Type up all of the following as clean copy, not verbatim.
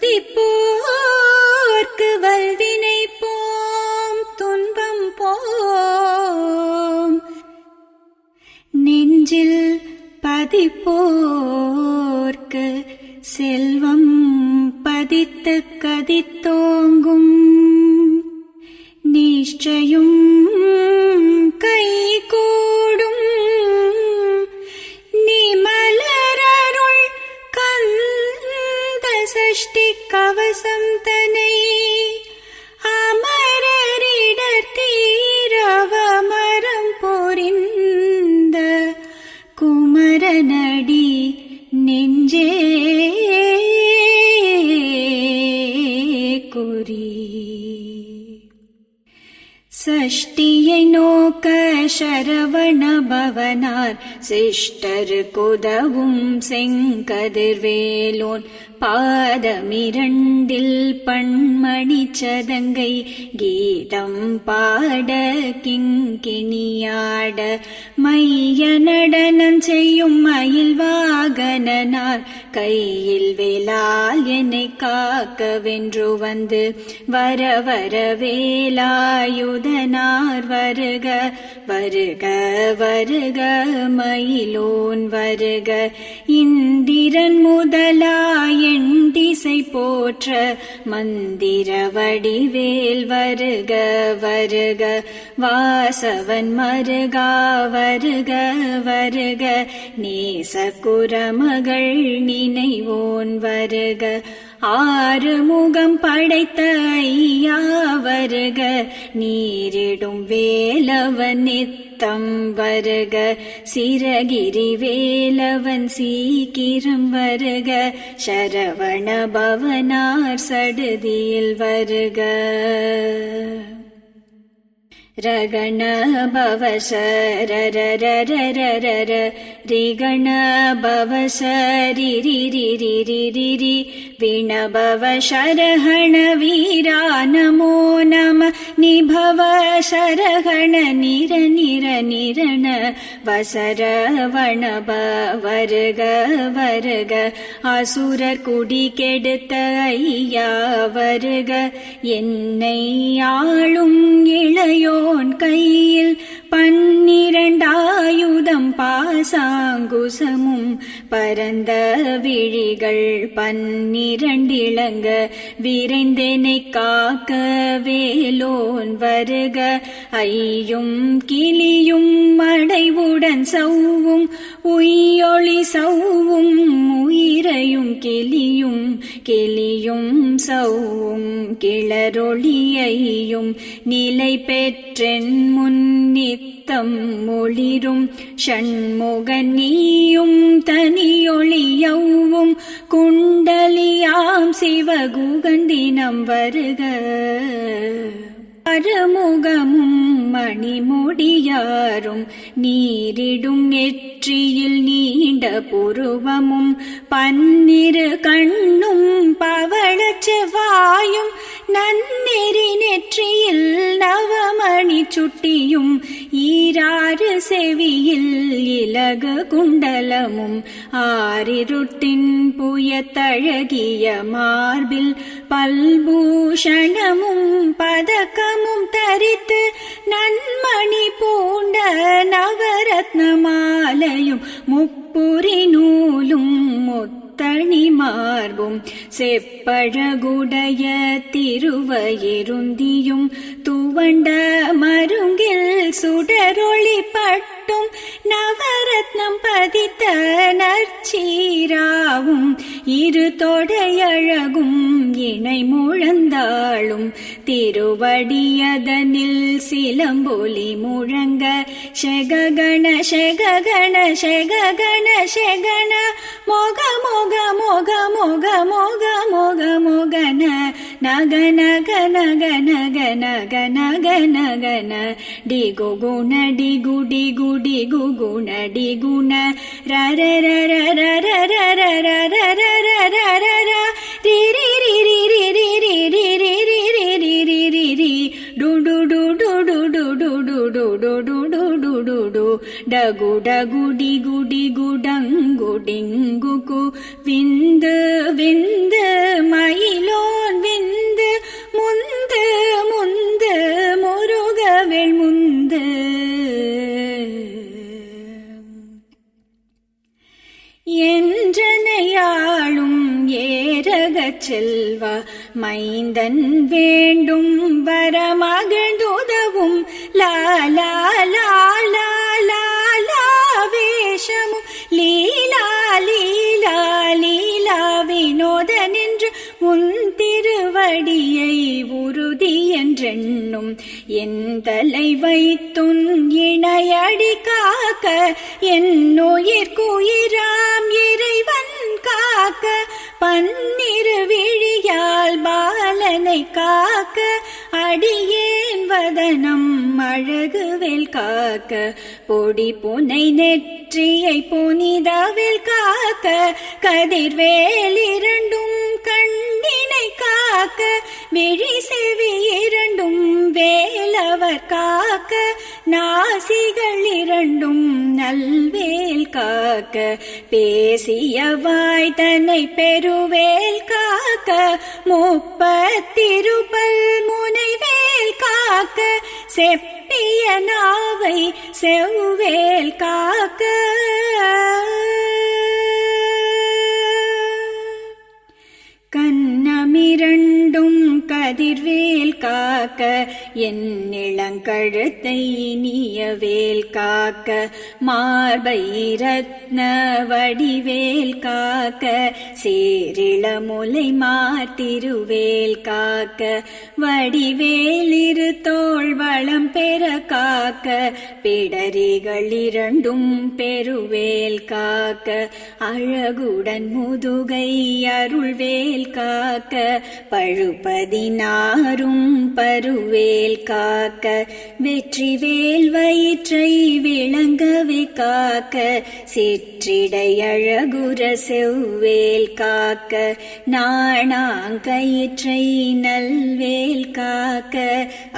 துதிப்போர்க்கு வல்வினை போம் துன்பம் போம். நெஞ்சில் பதிப்போர்க்கு செல்வம் பதித்து கதித்தோங்கும். நிச்சயம் கைகூடும் நிமலரருள் கந்த சஷ்டி கவசம் தனை அமரரிடர் தீரவமரம் பொறிந்த குமரனடி நெஞ்சே குறி. சஷ்டியை நோக்க சரவண பவனார் சிஷ்டருக்குதவும் செங்கதிர்வேலோன் பாதமிரண்டில் பண்மணி சதங்கை கீதம் பாட கிங்கிணியாட மைய நடனம் செய்யும் மயில் வாகனனார் கையில் வேலால் என்னை காக்கவென்று வந்து வர வர வேலாயுதனார் வருக வருக வருக மயிலோன் வருக. இந்திரன் முதலாய் எண்டிசை போற்ற மந்திர வடிவேல் வருக வருக. வாசவன் மருகா வருக வருக. நேசகுரமகள் நினைவோன் வருக. ஆறுமுகம் படைத்த ஐயா வருக. நீரிடும் வேலவன் நித்தம் வருக. சிரகிரி வேலவன் சீக்கிரம் வருக. சரவண பவனார் சடுதியில் வருக. ரகண பவச ரரரரரரர ரிகண பவச ரிரிரிரிரிரிரி விணபவ சரஹண வீரா நமோ நம நிபவ சரஹண நிர நிர நிரண வசரவணப வருக வருக. அசுரர் குடி கெடுத்த ஐயா வருக. என்னை ஆளும் இளையோன் கையில் 12 பாசாங்குசமும் பரந்த விழிகள் 12 இளங்க விரைந்தெனை காக்க வேலோன் வருக. ஐயும் கிளியும் அடைவுடன் சவ்வும் உய்யொளி சவ்வும் உயிரையும் கிளியும் கிளியும் சவ்வும் கிளரொளியையும் நிலை பெற்றென் முன்னித்தம் ஒளிரும் ஷண்முகன் நீயும் தனியொளியவும் குண்டலியாம் சிவகுகந்தினம் வருக. அருமுகமும் மணிமுடியாரும் நீரிடும் நெற்றியில் நீண்ட புருவமும் 12 கண்ணும் பவளச் செவ்வாயும் நன்னெறி நெற்றியில் நவமணி சுட்டியும் 6 செவியில் இலகு குண்டலமும் 6 புயத்தழகிய மார்பில் பல்பூஷணமும் பதக்கமும் தரித்து நன்மணி பூண்ட நவரத்ன மாலையும் முப்புரி நூலும் முத்தணி மார்பும் செப்பழகுடைய திருவயிருந்தியும் துவண்ட மருங்கில் சுடரொளி பட்டும் நவரத்னம் பதித்த நற்சீராவும் 2 தொடையழகும் இணை முழந்தாளும் திருவடியதனில் சிலம்பொலி முழங்க ஷெககண ஷெககண ஷெககண ஷெகண மோக மோக மோக மோக மோக மோக மோகன நக நக நக நக நக நக நகன டிகு குண டிகு டிகு டிகு குண டிகுண ரர ரர ரர ரர ரர ரர ரர ரி ரி ரி ரி ரி ரி ரி ரி ரி ரி ரி ரி ரி ரி ரி டு டு டு டு டு டு டு டு டு டு டு டு டு டு டகு டகு டிகு டிகு டங்கு டிங்குகு விந்து விந்து மயிலோன் விந்து முந்து முந்து முருகவேள் முந்து என்றனையாளும் ஏரகச் செல்வா மைந்தன் வேண்டும் வரமகிழ்ந்துதவும் லாலா லாலா லாலா வேஷமும் லீலா லீலா லீலா வினோதனென்று உன் திருவடியை உறுதி என்றென்னும் என் தலை வைத்துன் இணையடி காக்க என்னுயிர்க்குயிராம் இறைவன் காக்க பன்னிரு விழியால் பாலனை காக்க அடியேன் வதனம் அழகுவேல் காக்க பொடி புனை நெற்றியை புனிதவேல் காக்க கதிர்வேல் இரண்டும் கண்ணினை காக்க விழி செவி இரண்டும் வேலவர் காக்க நாசிகள் இரண்டும் நல்வேல் காக்க பேசிய வாய் தன்னை பெருவேல் காக்க முப்பத்திருபல் முனைவேல் காக்க செப்பிய நாவை செவ்வேல் காக்க கண்ணமிரண்டும் கதிர்வேல் காக்க என் இளங்கழுத்தை இனியவேல் காக்க மார்பை ரத்ன வடிவேல் காக்க சேரிளமுலை மார்த்திருவேல் காக்க வடிவேல் இரு தோள் வளம் பெற காக்க பிடரிகள் இரண்டும் பெருவேல் காக்க அழகுடன் முதுகை அருள்வேல் காக்க பழுபதினாரும் பருவேல் காக்க வெற்றிவேல் வயிற்றை விளங்கவே காக்க சிற்றிடை அழகுர செவ்வேல் காக்க நாணாங்கயிற்றை நல்வேல் காக்க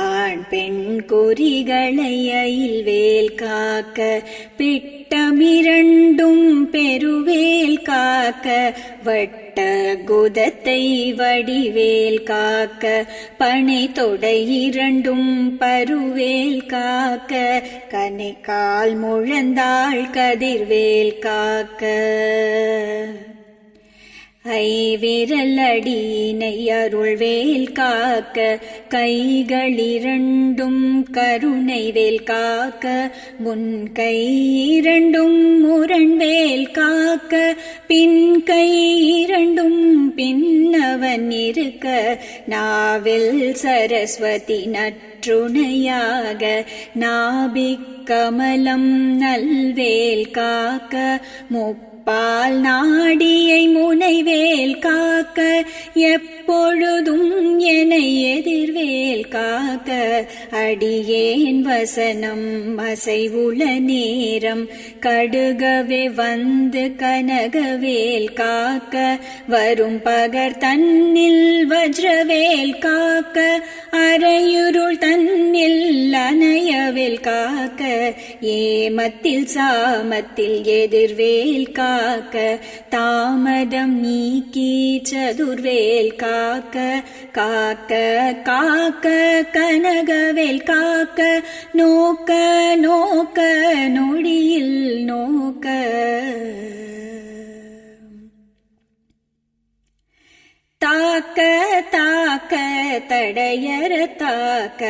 ஆண் பெண் குறிகளை அயில்வேல் காக்க பிட்டமிரண்டும் பெருவேல் காக்க வட்ட குதத்தை வடிவேல் காக்க பனை தொடை இரண்டும் பருவேல் காக்க கனைக்கால் முழந்தாள் கதிர்வேல் காக்க ஐவிரல் அடியினை அருள்வேல் காக்க கைகளிரண்டும் கருணைவேல் காக்க முன் கை இரண்டும் முரண்வேல் காக்க பின் கை இரண்டும் பின்னவன் இருக்க நாவில் சரஸ்வதி நற்றுணையாக நாபிக் கமலம் நல்வேல் காக்க பால் நாடியை முனைவேல் காக்க எப்பொழுதும் என்னை எதிர்வேல் காக்க அடியேன் வசனம் அசைவுள நேரம் கடுகவே வந்து கனகவேல் காக்க வரும் பகர் தன்னில் வஜ்ரவேல் காக்க அரையுருள் தன்னில் அணையவேல் காக்க ஏமத்தில் சாமத்தில் எதிர்வேல் காக்க தாமதம் நீக்கி சதுர்வேல் காக்க காக்க காக்க கனகவேல் காக்க நோக்க நோக்க நொடியில் நோக்க தாக்க தாக்க தடையற தாக்க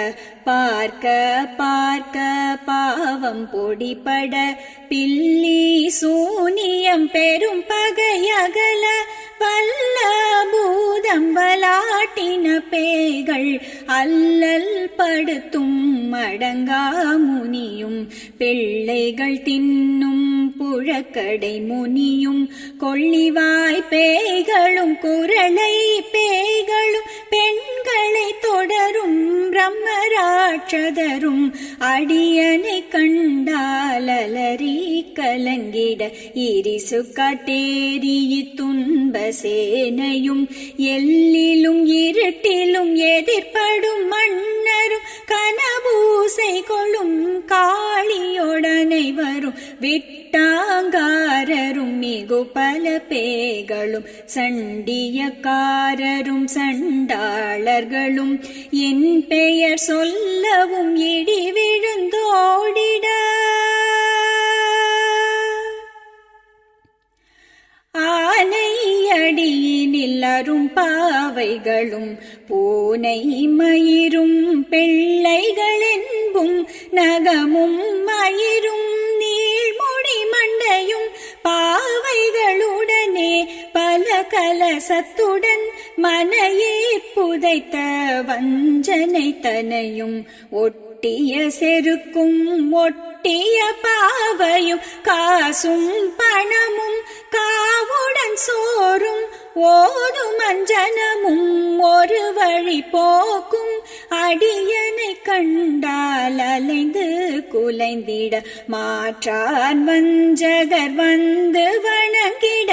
பார்க்க பார்க்க பாவம் பொடிபட பில்லி சூனியம் பெரும் பகையகல வல்ல பூதம் வலாட்டின பேய்கள் அல்லல் படுத்தும் மடங்கா முனியும் பிள்ளைகள் தின்னும் புழக்கடை முனியும் கொள்ளிவாய் பேய்களும் குரளை பேய்களும் பெண்களை தொடரும் பிரம்மராட்சதரும் அடியனை கண்டால் அலறி கலங்கிட இரிசு காட்டேரி துன்ப சேனையும் எல்லிலும் இருட்டிலும் எதிர்ப்படும் மன்னரும் கனபூசை கொள்ளும் காளியோட அனைவரும் விட்டாங்காரரும் மிகு பல பேய்களும் சண்டியக்காரரும் சண்டாளர்களும் என் பெயர் சொல்லவும் இடி விழுந்தோடிட ஆனை அடியினில் அரும் பாவைகளும் பூனை மயிரும் பிள்ளைகளென்பும் நகமும் மயிரும் நீள்முடி மண்டையும் பாவைகளுடனே பல கலசத்துடன் மனையே புதைத்த வஞ்சனை தனையும் ஒட்டிய செருக்கும் ஒட்டிய பாவையும் காசும் பணமும் காவுடன் சோறும் ஓதும் அஞ்சனமும் ஒரு வழி போக்கும் அடியனை கண்டால் அலைந்து குலைந்திட மாற்றான் வஞ்சகர் வந்து வணங்கிட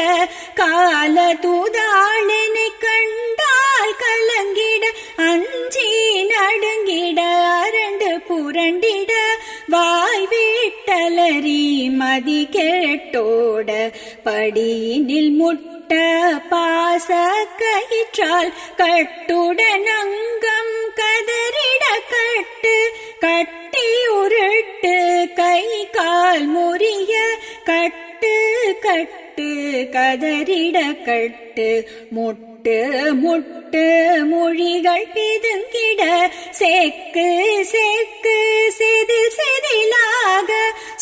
கால தூதாளனை கண்டால் கலங்கிட அஞ்சி நடுங்கிட அரண்டு புரண்டிட வாய் வீட்டலரி மதி கேட்டோட படியினில் முட்ட பாச கயிற்றால் கட்டுடன் அங்கம் கதறிட கட்டு கட்டி உருட்டு கை கால் முறிய கட்டு கட்டு கதறிட கட்டு முட்டு முட்டு மொழிகள் பிதுங்கிட சேக்கு சேக்கு செதில் செதிலாக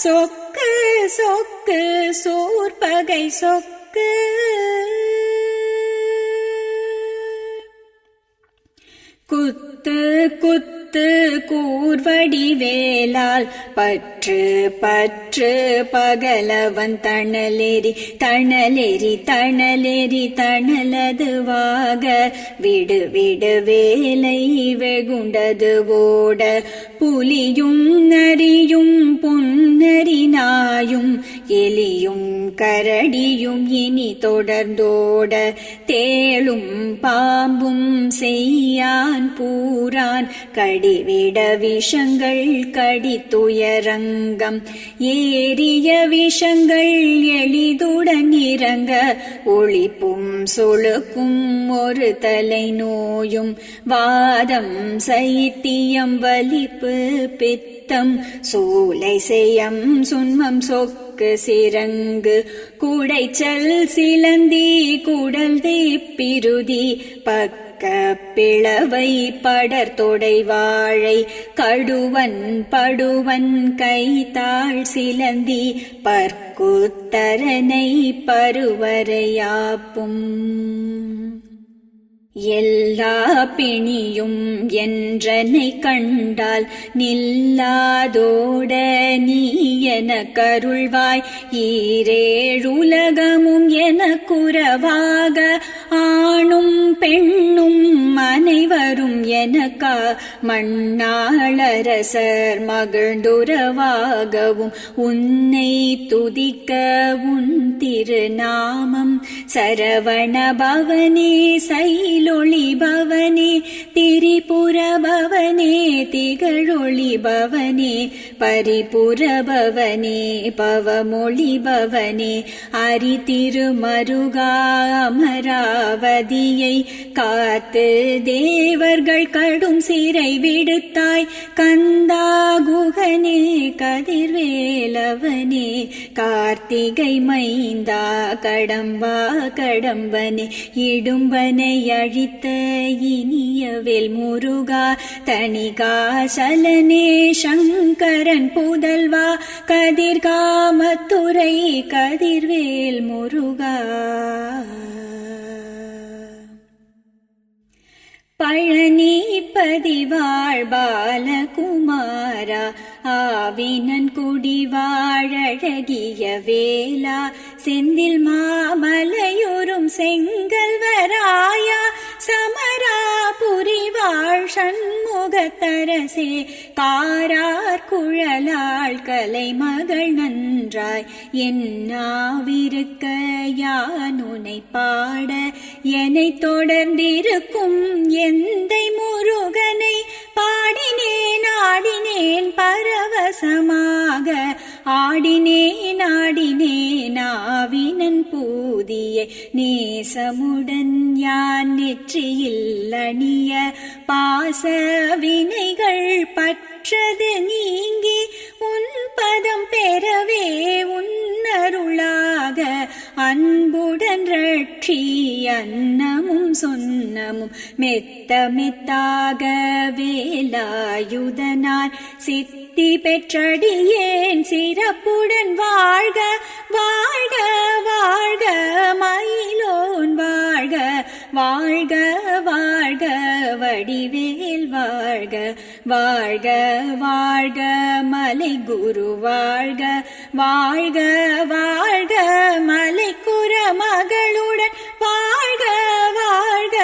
சொக்கு சொக்கு சூர்பகை சொக்கு குத்து குத்து கூர்வடி வேலால் பற்று பற்று பகலவன் தணலெறி தணலெறி தணலெறி தணலதுவாக விடு விடு வேலை வெகுண்டது ஓட புலியும் நரியும் பொன்னரி நாயும் எலியும் கரடியும் இனி தொடர்ந்தோட தேளும் பாம்பும் செய்யான் பூரான் கடிவிட விஷங்கள் கடித்துயரங்கம் ஏறிய விஷங்கள் எளிதுடன் இறங்க ஒளிப்பும் சொழுக்கும் ஒரு தலை நோயும் வாதம் சைத்தியம் வலிப்பு பித்தம் சூலை செய்யம் சுன்மம் சொக்கு சிரங்கு குடைச்சல் சிலந்தி குடல் தீப்பிருதி பிளவை படர்தொடை வாழை கடுவன் படுவன் கைத்தாள் சிலந்தி பற்குத்தரனை பருவரையாப்பும் எல்லா பிணியும் என்றனை கண்டால் நில்லாதோட நீ என கருள்வாய் ஈரேழுலகமும் என குறவாக ஆணும் பெண்ணும் அனைவரும் எனக்கா மண்ணாளரசர் மகிழ்ந்துறவாகவும் உன்னை துதிக்க உன் திருநாமம் சரவண பவனே சைலொளி பவனே திரிபுர பவனே திகழொளி பவனே பரிபுர பவனே பவமொழி பவனே அரி திருமருகா அமராவதியை காத்து தேவர்கள் கடும் சிறை விடுத்தாய் கந்தா குகனே கதிர்வேலவனே கார்த்திகை மைந்தா கடம்பா கடம்பனே இடும்பனை அழித்த இனியவேல் முருகா தணிகாசலனே சங்கரன் புதல்வா கதிர்காமத்துறை கதிர்வேல் முருகா பழனி பதிவாழ் பாலகுமாரா ஆவினன் குடிவாழகிய வேலா செந்தில் மாமலையுறும் செங்கல்வராயா சமராபுரிவாழ் சண்முகத்தரசே காரார் குழலாள் கலைமகள் நன்றாய் என்னாவிருக்க யானுனை பாட என்னை தொடர்ந்திருக்கும் எந்தை முருகனை பாடினேன் ஆடினேன் பரவசமாக ஆடினேன் ஆடினேன் ஆவினன் பூதிய நேசமுடன் யான் நெற்றியில் அணிய பாச வினைகள் பற்றது நீங்கி உன் பதம் பெறவே உன்னருளாக அன்புடன் ரட்சி அன்னமும் சொன்னமும் மெத்த மெத்தாக வேலாயுதனார் சித்தி பெற்றடியேன் சிறப்புடன் வாழ்க வாழ்க வாழ்க மயிலோன் வாழ்க வாழ்க வாழ்க வடிவேல் வாழ்க வாழ்க வாழ்க மலை குரு வாழ்க வாழ்க வாழ்க மலைக்குற மகளுடன் வாழ்க வாழ்க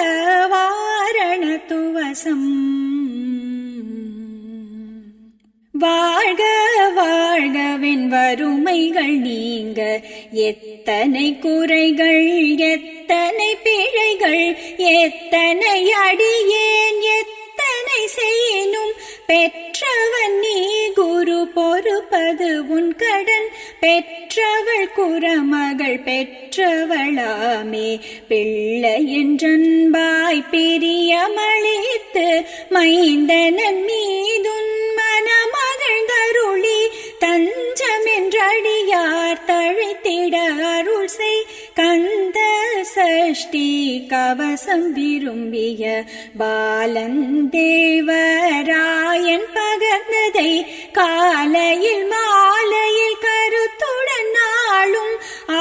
வாரணத்துவசம் வாழ்க வாழ்கவின் வறுமைகள் நீங்க எத்தனை குறைகள் எத்தனை பிழைகள் எத்தனை அடியேன் எத்தனை செய்யினும் பெற்றவன் நீ குரு பொறுப்பது உன் கடன் பெற்றவள் குறமகள் பெற்றவளாமே பிள்ளை என்றன்பாய் பிரியமளித்து மைந்தனன் மீதுன் மனமகழ்ந்தருளி தஞ்சமென்றடியார் தழைத்திட அருள் செய் கந்த சஷ்டி கவசம் விரும்பிய பாலன் தேவராயன் பகர்ந்ததை காலையில் மாலையில் கருத்துடன் நாளும்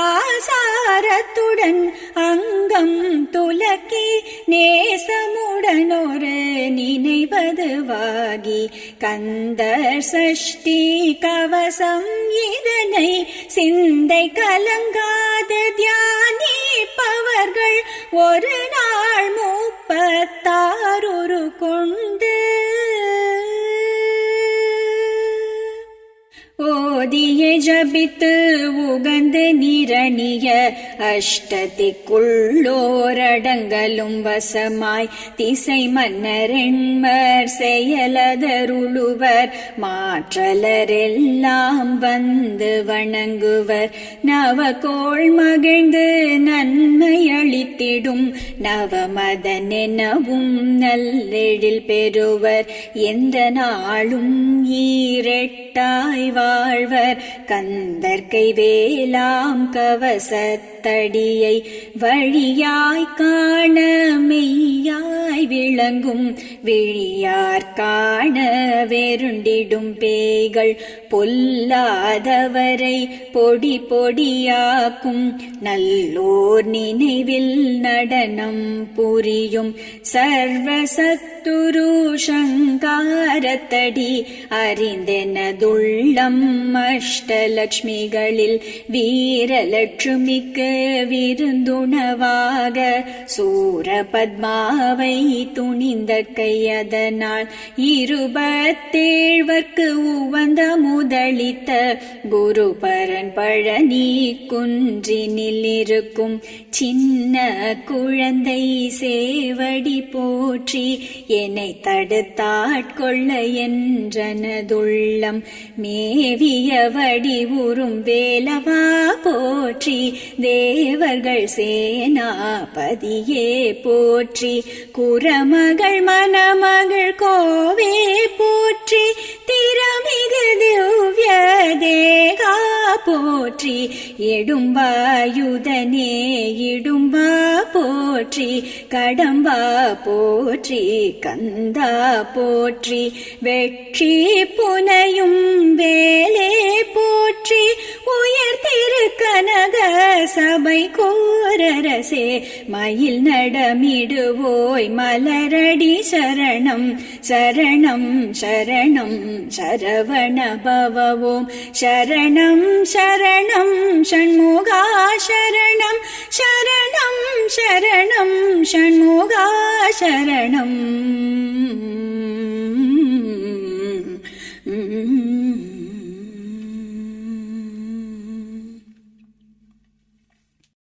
ஆசாரத்துடன் அங்கம் துலக்கி நேசமுடன் ஒரு நினைவதுவாகி கந்தர் சஷ்டி கவசம் இதனை சிந்தை கலங்காது தியானிப்பவர்கள் ஒரு நாள் 36 கொண்டு ஓதிய ஜபித்து உகந்து நிரணிய அஷ்டதிக்குள்ளோரடங்கலும் வசமாய் திசை மன்னரெண்மர் செயலதருளுவர் மாற்றலரெல்லாம் வந்து வணங்குவர் நவகோள் மகிழ்ந்து நன்மை அளித்திடும் நவமதனெனவும் நல்லெழில் பெறுவர் எந்த நாளும் ஈரெட்டாய் வாழ்வர் கந்தர்க்கை வேலாம் கவசத்தடியை வழியாய் காண மெய்யாய் விளங்கும் விழியார் காண வெருண்டிடும் பேய்கள் பொல்லாதவரை பொடி பொடியாக்கும் நல்லோர் நினைவில் நடனம் புரியும் சர்வசத்துரு சங்காரத்தடி அறிந்தெனதுள்ளம் அஷ்டலட்சுமிகளில் வீரலட்சுமிக்கு விருந்துணவாக சூரபத்மாவை துணிந்த கையதனால் 27 உவந்த முதலித்த குருபரன் பழனி குன்றினில் இருக்கும் சின்ன குழந்தை சேவடி போற்றி என்னை தடுத்தாட்கொள்ள என்றனதுள்ளம் மேவிய வடிவுறும் வேலவா போற்றி தேவர்கள் சேனாபதியே போற்றி குரமகள் மணமகள் கோவே போற்றி திறமிகு திவ்ய தேகா போற்றி எடும்பாயுதனே இடும்பா போற்றி கடம்பா போற்றி கந்தா போற்றி வெற்றி புனையும் வேலே போற்றி உயர் திருக்கனக சபை கோரரசே மயில் நடமிடுவோய் மலரடி சரணம் சரணம் சரணம் சரவண பவவோம் சரணம் சரணம் ஷண்முகா சரணம் சரணம் சரணம் ஷண்முகா சரணம்